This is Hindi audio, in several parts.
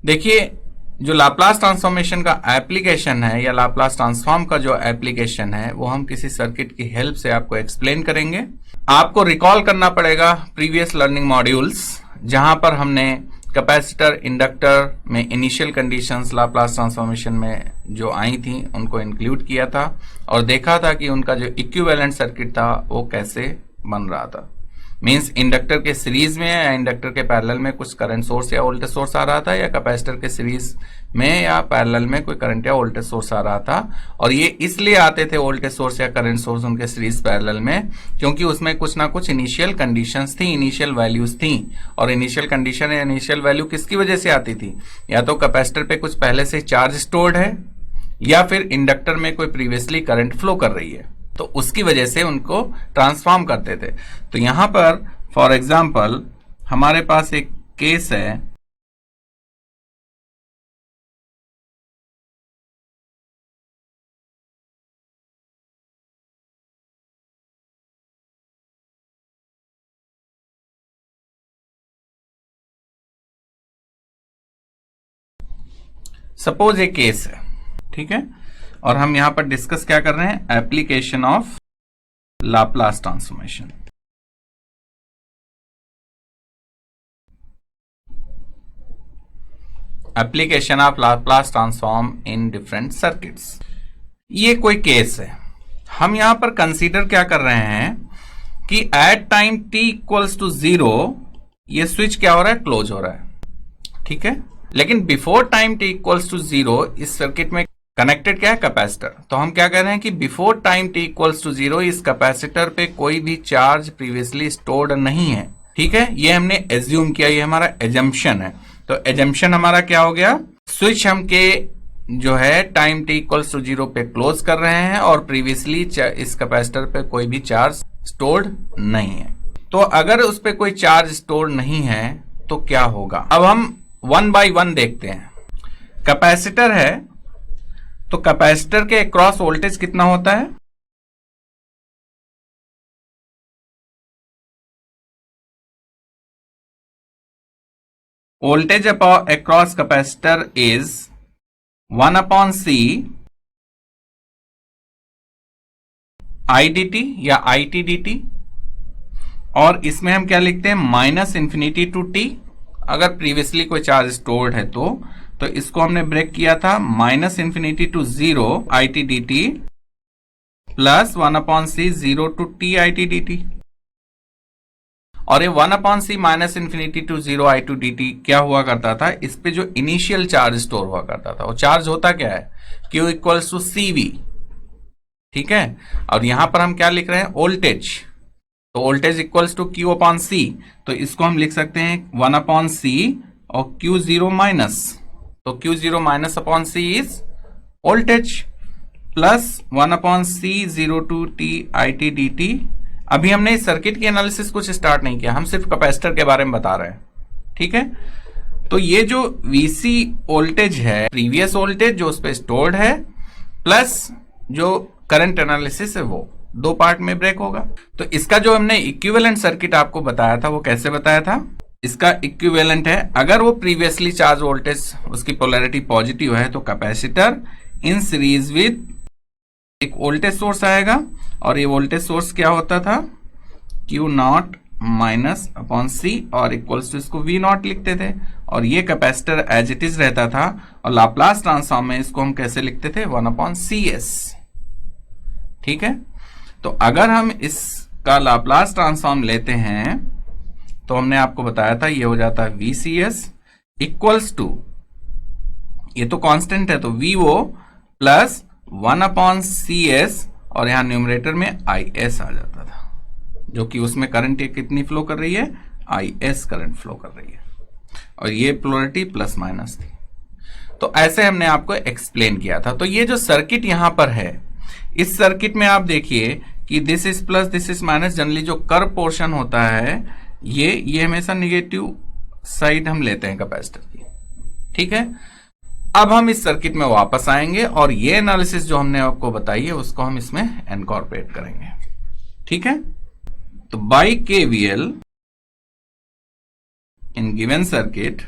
देखिए, जो लाप्लास ट्रांसफॉर्मेशन का एप्लीकेशन है या लाप्लास ट्रांसफॉर्म का जो एप्लीकेशन है वो हम किसी सर्किट की हेल्प से आपको एक्सप्लेन करेंगे। आपको रिकॉल करना पड़ेगा प्रीवियस लर्निंग मॉड्यूल्स, जहां पर हमने कैपेसिटर इंडक्टर में इनिशियल कंडीशंस लाप्लास ट्रांसफॉर्मेशन में जो आई थी उनको इंक्लूड किया था और देखा था कि उनका जो इक्विवेलेंट सर्किट था वो कैसे बन रहा था। मींस इंडक्टर के सीरीज में या इंडक्टर के पैरेलल में कुछ करंट सोर्स या वोल्टेज सोर्स आ रहा था, या कैपेसिटर के सीरीज में या पैरेलल में कोई करंट या वोल्टेज सोर्स आ रहा था। और ये इसलिए आते थे वोल्टेज सोर्स या करंट सोर्स उनके सीरीज पैरेलल में क्योंकि उसमें कुछ ना कुछ इनिशियल कंडीशंस थी, इनिशियल वैल्यूज थी। और इनिशियल कंडीशन या इनिशियल वैल्यू किसकी वजह से आती थी? या तो कैपेसिटर पे कुछ पहले से चार्ज स्टोर्ड है या फिर इंडक्टर में कोई प्रीवियसली करंट फ्लो कर रही है, तो उसकी वजह से उनको ट्रांसफॉर्म करते थे। तो यहां पर फॉर एग्जांपल हमारे पास एक केस है, सपोज एक केस है, ठीक है, और हम यहां पर डिस्कस क्या कर रहे हैं? Application of Laplace transformation. Application of Laplace transform in different circuits. ये कोई केस है। हम यहां पर कंसीडर क्या कर रहे हैं कि at time t equals to 0 ये स्विच क्या हो रहा है? क्लोज हो रहा है, ठीक है। लेकिन before time t equals to 0 इस सर्किट में कनेक्टेड क्या है? कैपेसिटर। तो हम क्या कह रहे हैं कि before time t equals to 0 इस कैपेसिटर पे कोई भी चार्ज प्रीवियसली स्टोर्ड नहीं है, ठीक है। ये हमने एज्यूम किया, ये हमारा एजम्पशन है। तो एजम्पशन हमारा क्या हो गया? स्विच हम के जो है टाइम t इक्वल्स टू 0 पे क्लोज कर रहे हैं और प्रीवियसली इस कैपेसिटर पे कोई भी चार्ज स्टोर्ड नहीं है। तो अगर उस पे कोई चार्ज स्टोर्ड नहीं है तो क्या होगा? अब हम वन बाय वन देखते हैं। कैपेसिटर है तो कैपेसिटर के अक्रॉस वोल्टेज कितना होता है? Voltage across capacitor is 1/C IDT या ITDT। और इसमें हम क्या लिखते हैं? Minus infinity to t। अगर प्रीवियसली कोई चार्ज स्टोर्ड है तो इसको हमने ब्रेक किया था minus infinity to 0 ITDT plus 1/C 0 to t ITDT। और ये 1/C minus infinity to 0 I2DT क्या हुआ करता था? इस पे जो इनिशियल चार्ज स्टोर हुआ करता था वो चार्ज होता क्या है? Q इक्वल्स टू CV, ठीक है। और यहां पर हम क्या लिख रहे हैं? वोल्टेज। तो वोल्टेज इक्वल्स टू Q/C, तो इसको हम लिख सकते हैं 1/C और Q0 माइनस, तो Q0 minus upon C is voltage plus 1/C 0 to t ITDT। अभी हमने इस सर्किट की एनालिसिस कुछ स्टार्ट नहीं किया, हम सिर्फ कैपेसिटर के बारे में बता रहे हैं, ठीक है। तो ये जो VC वोल्टेज है, प्रीवियस वोल्टेज जो उस पर स्टोर्ड है, प्लस जो करंट एनालिसिस है, वो दो पार्ट में ब्रेक होगा। तो इसका जो हमने इक्विवेलेंट सर्किट आपको बताया था वो कैसे बताया था? इसका इक्विवेलेंट है, अगर वो प्रीवियसली चार्ज वोल्टेज उसकी पोलैरिटी पॉजिटिव है तो कैपेसिटर इन सीरीज विद एक वोल्टेज सोर्स आएगा, और ये वोल्टेज सोर्स क्या होता था? Q0 माइनस अपॉन C और इक्वल्स टू इसको V0 लिखते थे। और ये कैपेसिटर एज इट इज रहता था, और लाप्लास ट्रांसफॉर्म में इसको हम कैसे लिखते थे? 1/CS, ठीक है। तो अगर हम इसका लाप्लास ट्रांसफॉर्म लेते हैं तो हमने आपको बताया था ये हो जाता है VCS इक्वल्स टू, ये तो कांस्टेंट है तो VO प्लस 1/CS, और यहां न्यूमरेटर में IS आ जाता था, जो कि उसमें करंट कितनी फ्लो कर रही है? IS करंट फ्लो कर रही है, और ये पोलैरिटी प्लस माइनस थी। तो ऐसे हमने आपको एक्सप्लेन किया था। तो ये जो सर्किट यहां पर है, इस सर्किट में आप देखिए कि this is plus this is minus. Generally जो कर्व पोर्शन होता है ये हमेशा निगेटिव साइड हम लेते हैं कैपेसिटर की, ठीक है। अब हम इस सर्किट में वापस आएंगे और ये एनालिसिस जो हमने आपको बताई है उसको हम इसमें इनकॉर्पोरेट करेंगे, ठीक है। तो by KVL in given circuit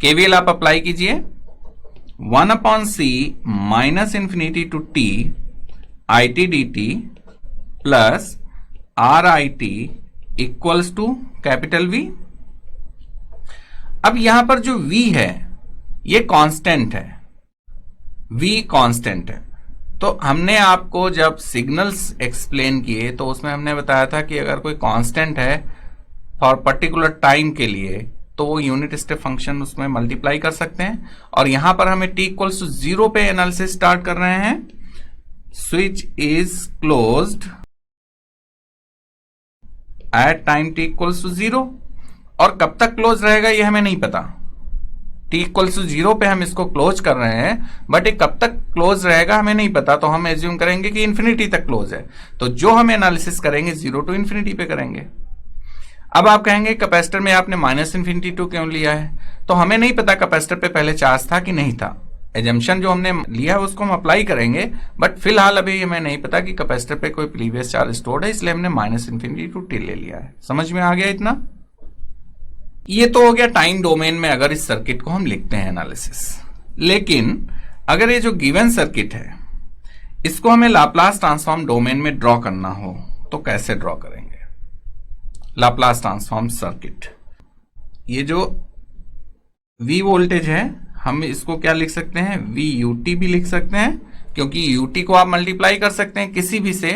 KVL आप अप्लाई कीजिए, 1/c minus infinity to t it dt plus R I T equals to capital V। अब यहां पर जो V है ये कांस्टेंट है, V कांस्टेंट है। तो हमने आपको जब सिग्नल्स एक्सप्लेन किए तो उसमें हमने बताया था कि अगर कोई कांस्टेंट है फॉर पर्टिकुलर टाइम के लिए तो वो यूनिट स्टेप फंक्शन उसमें मल्टीप्लाई कर सकते हैं। और यहां पर हमें t इक्वल्स टू 0 पे एनालिसिस स्टार्ट कर रहे हैं। Switch is closed at time t equals to 0, और कब तक क्लोज रहेगा ये हमें नहीं पता। t इक्वल्स टू 0 पे हम इसको क्लोज कर रहे हैं, बट ये कब तक क्लोज रहेगा हमें नहीं पता, तो हम एज्यूम करेंगे कि इंफिनिटी तक क्लोज है। तो जो हम एनालिसिस करेंगे 0 टू इंफिनिटी पे करेंगे। अब आप कहेंगे कैपेसिटर में आपने माइनस इंफिनिटी टू क्यों लिया है? तो हमें नहीं पता कैपेसिटर पे पहले चार्ज था कि नहीं था। एजम्पशन जो हमने लिया है उसको हम अप्लाई करेंगे, बट फिलहाल अभी हमें नहीं पता कि कैपेसिटर पे कोई प्रीवियस चार्ज स्टोर्ड है, इसलिए हमने माइनस इंफिनिटी टू टी ले लिया है। समझ में आ गया इतना? ये तो हो गया टाइम डोमेन में अगर इस सर्किट को हम लिखते हैं एनालिसिस। लेकिन अगर ये जो गिवन सर्किट है इसको हमें लाप्लास ट्रांसफॉर्म डोमेन में ड्रॉ करना हो तो कैसे ड्रॉ करेंगे? लाप्लास ट्रांसफॉर्म सर्किट, ये जो V वोल्टेज है हम इसको क्या लिख सकते हैं? VUT भी लिख सकते हैं, क्योंकि UT को आप मल्टीप्लाई कर सकते हैं किसी भी से।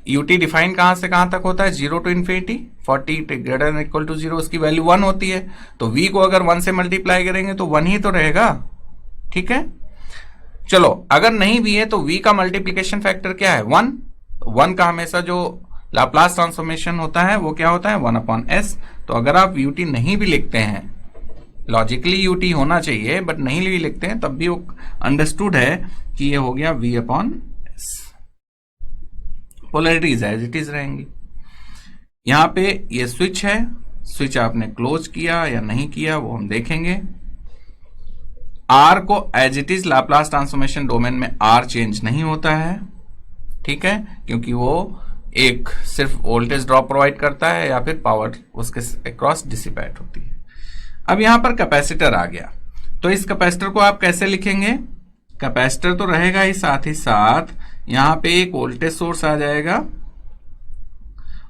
UT डिफाइन कहां से कहां तक होता है? 0 to infinity, 40 greater than equal to 0, उसकी वैल्यू 1 होती है। तो V को अगर 1 से मल्टीप्लाई करेंगे तो 1 ही तो रहेगा। ठीक है, चलो अगर नहीं भी है तो V का मल्टीप्लीकेशन फैक्टर क्या है? 1। 1 का हमेशा जो लाप्लास ट्रांसफॉर्मेशन होता है वो क्या होता है? 1/s। तो अगर आप UT नहीं भी लिखते हैं, लॉजिकली UT होना चाहिए बट नहीं भी लिखते हैं, तब भी वो अंडरस्टूड है कि ये हो गया V/s। Polarities as it is रहेंगी। यहां पे ये स्विच है, स्विच आपने क्लोज किया या नहीं किया वो हम देखेंगे। R को as it is Laplace transformation domain में R चेंज नहीं होता है, ठीक है, क्योंकि वो एक सिर्फ वोल्टेज ड्रॉप प्रोवाइड करता है या फिर पावर उसके अक्रॉस डिसिपेट होती है। अब यहां पर कैपेसिटर आ गया, तो इस कैपेसिटर को आप कैसे लिखेंगे? कैपेसिटर तो रहेगा ही साथ यहां पे एक वोल्टेज सोर्स आ जाएगा,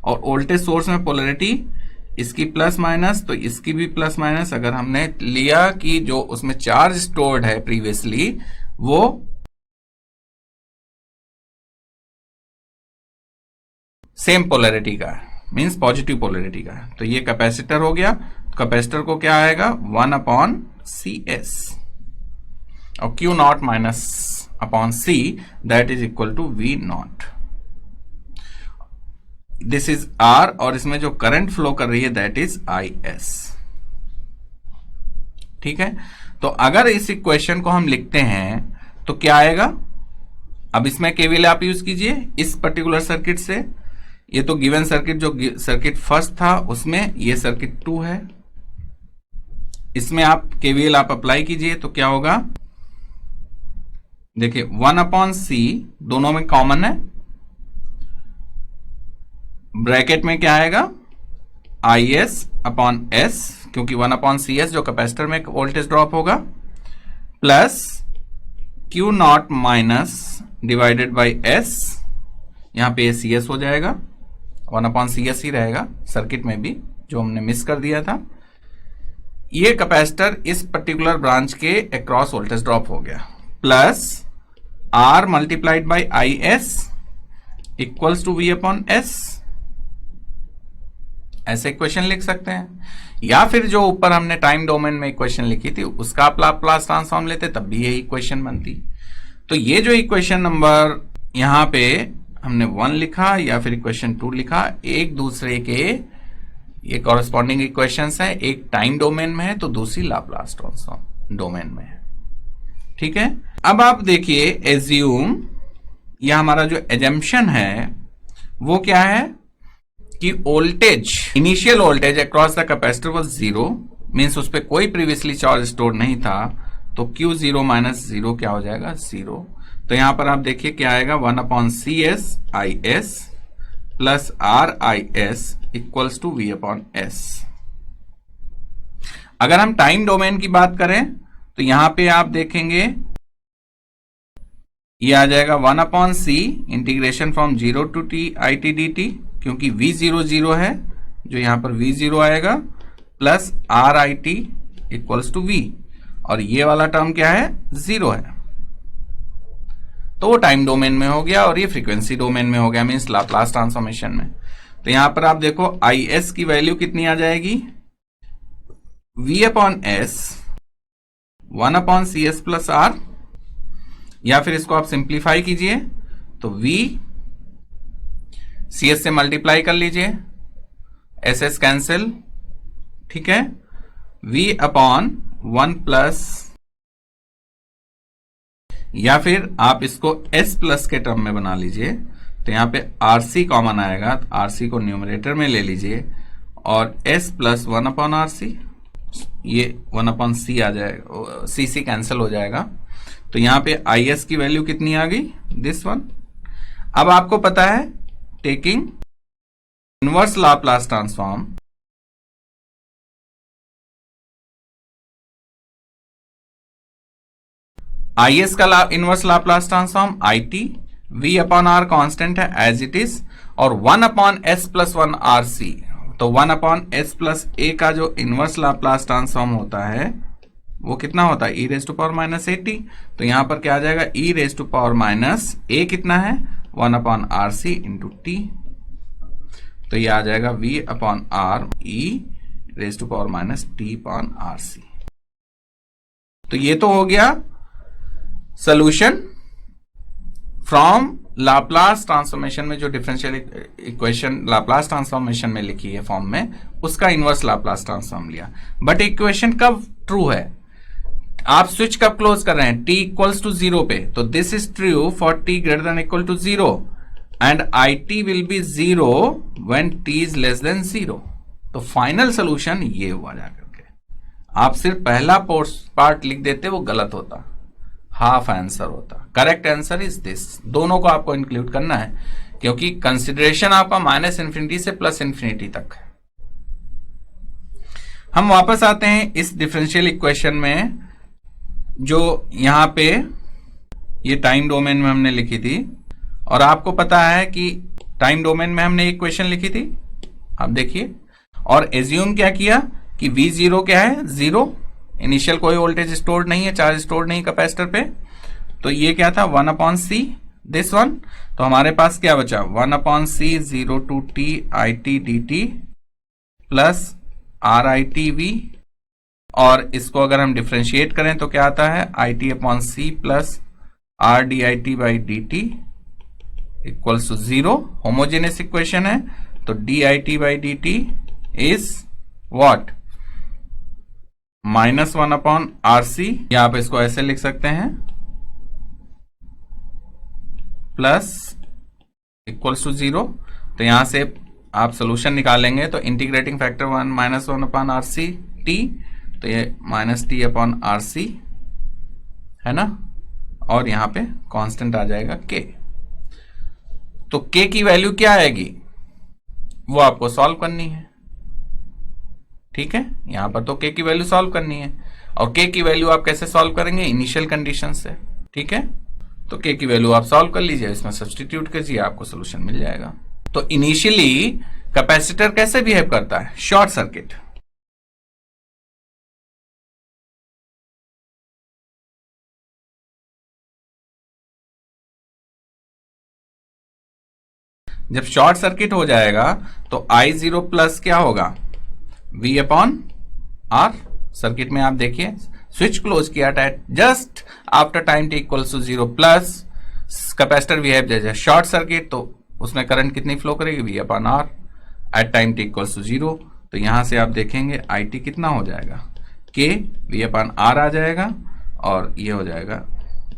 और वोल्टेज सोर्स में पोलैरिटी इसकी प्लस माइनस, तो इसकी भी प्लस माइनस। अगर हमने लिया कि जो उसमें चार्ज स्टोर्ड है प्रीवियसली वो सेम पोलैरिटी का है, मींस पॉजिटिव पोलैरिटी का है, तो ये कैपेसिटर हो गया। कैपेसिटर को क्या आएगा? 1/CS, और Q0 minus upon C that is equal to V0। This is R, और इसमें जो करंट फ्लो कर रही है दैट इज IS। ठीक है, तो अगर इस इक्वेशन को हम लिखते हैं तो क्या आएगा? अब इसमें केवीएल आप यूज कीजिए इस पर्टिकुलर सर्किट से। ये तो गिवन सर्किट, जो सर्किट फर्स्ट था उसमें ये सर्किट 2 है, इसमें आप केवीएल आप अप्लाई कीजिए तो क्या होगा? देखिए 1/c दोनों में कॉमन है, ब्रैकेट में क्या आएगा? IS/S, क्योंकि 1/CS जो कैपेसिटर में वोल्टेज ड्रॉप होगा, plus Q0 minus divided by S, यहां पे CS हो जाएगा, 1/CS ही रहेगा सर्किट में भी, जो हमने मिस कर दिया था। ये कैपेसिटर इस पर्टिकुलर ब्रांच के अक्रॉस वोल्टेज ड्रॉप हो गया, plus R multiplied by IS equals to V/S। ऐसे इक्वेशन लिख सकते हैं, या फिर जो ऊपर हमने टाइम डोमेन में इक्वेशन लिखी थी उसका आप लाप्लास ट्रांसफॉर्म लेते तब भी यही इक्वेशन बनती। तो ये जो इक्वेशन नंबर यहां पे हमने 1 लिखा या फिर इक्वेशन 2 लिखा, एक दूसरे के ये कॉरेस्पॉन्डिंग इक्वेशंस हैं, एक टाइम डोमेन में है तो दूसरी लाप्लास ट्रांसफॉर्म डोमेन में है। ठीक है, अब आप देखिए एज्यूम, यह हमारा जो एजम्पशन है वो क्या है कि voltage, initial voltage across the capacitor was 0, means उस पर कोई प्रीवियसली चार्ज स्टोर नहीं था, तो Q0 माइनस 0 क्या हो जाएगा? 0। तो यहां पर आप देखिए क्या आएगा? 1/CS IS plus RIS equals to V/S। अगर हम टाइम डोमेन की बात करें तो यहां पे आप देखेंगे ये आ जाएगा 1/c integration from 0 to t it dt, क्योंकि v00 है, जो यहां पर v0 आएगा, plus r it equals to v, और ये वाला टर्म क्या है, 0 है। तो वो टाइम डोमेन में हो गया और ये फ्रीक्वेंसी डोमेन में हो गया, मीन्स लाप्लास ट्रांसफॉर्मेशन में। तो यहां पर आप देखो is की वैल्यू कितनी आ जाएगी, v/s 1/cs प्लस r, या फिर इसको आप सिंप्लीफाई कीजिए तो v cs से मल्टीप्लाई कर लीजिए, ss कैंसिल, ठीक है, v/1 प्लस, या फिर आप इसको s प्लस के टर्म में बना लीजिए, तो यहां पे rc कॉमन आएगा, तो rc को न्यूमरेटर में ले लीजिए और s प्लस 1/rc, ये 1/c आ जाएगा, cc कैंसिल हो जाएगा। तो यहां पे is की वैल्यू कितनी आ गई, दिस वन। अब आपको पता है taking inverse Laplace transform, is का inverse Laplace transform it, v/r constant है एज इट इज, और 1/s प्लस 1rc, तो 1/s प्लस a का जो इनवर्स लाप्लास ट्रांसफॉर्म होता है वो कितना होता है, e⁻⁻at। तो यहां पर क्या आ जाएगा, e⁻⁻a कितना है, 1/rc इंटू t, तो ये आ जाएगा v/r e⁻⁻t/rc। तो ये तो हो गया सॉल्यूशन फ्रॉम लाप्लास ट्रांसफॉर्मेशन में, जो डिफरेंशियल इक्वेशन लाप्लास ट्रांसफॉर्मेशन में लिखी है फॉर्म में, उसका इनवर्स लाप्लास ट्रांसफॉर्म लिया। बट इक्वेशन कब ट्रू है, आप स्विच कब क्लोज कर रहे हैं, t इक्वल्स टू 0 पे, तो this is true for t greater than equal to 0 and it will be 0 when t is less than 0। तो फाइनल सोल्यूशन ये हुआ जाकर के। आप सिर्फ पहला पार्ट लिख देते वो गलत होता, हाफ आंसर होता। करेक्ट आंसर इज दिस, दोनों को आपको इंक्लूड करना है, क्योंकि कंसिडरेशन आपका -∞ से +∞ तक है। हम वापस आते हैं इस डिफरेंशियल इक्वेशन में, जो यहां पे ये टाइम डोमेन में हमने लिखी थी, और आपको पता है कि टाइम डोमेन में हमने इक्वेशन लिखी थी, आप देखिए, और एज्यूम क्या किया कि v0 क्या है, 0, इनिशियल कोई वोल्टेज स्टोर्ड नहीं है, चार्ज स्टोर्ड नहीं कैपेसिटर पे, तो ये क्या था 1/c दिस वन। तो हमारे पास क्या बचा, 1/c 0 to t it dt plus r/it/v, और इसको अगर हम डिफ्रेंशिएट करें तो क्या आता है, it/c plus r/dit/dt equals to 0। Homogeneous equation है, तो dit/dt इज व्हाट, -1/rc, या आप इसको ऐसे लिख सकते हैं, प्लस इक्वल्स टू 0। तो यहां से आप सोल्यूशन निकालेंगे तो इंटीग्रेटिंग फैक्टर -1/rc t, तो ये -t/rc है ना, और यहां पे कांस्टेंट आ जाएगा k। तो k की वैल्यू क्या आएगी वो आपको सॉल्व करनी है, ठीक है, यहां पर तो k की वैल्यू सॉल्व करनी है, और k की वैल्यू आप कैसे सॉल्व करेंगे, इनिशियल कंडीशन से, ठीक है। तो k की वैल्यू आप सॉल्व कर लीजिए, इसमें सब्स्टिट्यूट कीजिए, आपको सोल्यूशन मिल जाएगा। तो इनिशियली कैपेसिटर कैसे बिहेव करता है, शॉर्ट सर्किट, जब शॉर्ट सर्किट हो जाएगा तो I0 प्लस क्या होगा, V/R। सर्किट में आप देखिए स्विच क्लोज किया just after time t equals to 0 plus capacitor behave जैसे शॉर्ट सर्किट, तो उसमें करंट कितनी फ्लो करेगी, V/R at time t equals to 0। तो यहां से आप देखेंगे IT कितना हो जाएगा, K V/R आ जाएगा, और ये हो जाएगा,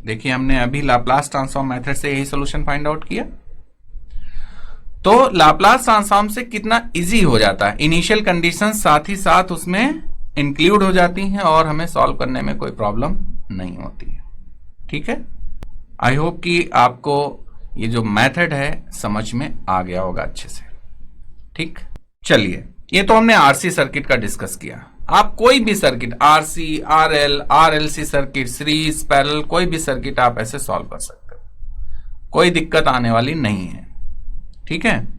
देखिए हमने अभी लाप्लास ट्रांसफॉर्म मेथड से यही सोल्यूशन फाइंड आउट किया। तो लाप्लास ट्रांसफॉर्म से कितना इजी हो जाता है, इनिशियल कंडीशन साथ ही साथ उसमें इंक्लूड हो जाती हैं और हमें सॉल्व करने में कोई प्रॉब्लम नहीं होती है, ठीक है। आई होप कि आपको ये जो मेथड है समझ में आ गया होगा अच्छे से, ठीक। चलिए, ये तो हमने आरसी सर्किट का डिस्कस किया। आप कोई भी circuit, RC, RL, RLC circuit, series, parallel, कोई भी सर्किट आप ऐसे सॉल्व कर सकते हो, कोई दिक्कत आने वाली नहीं है। ठीक है।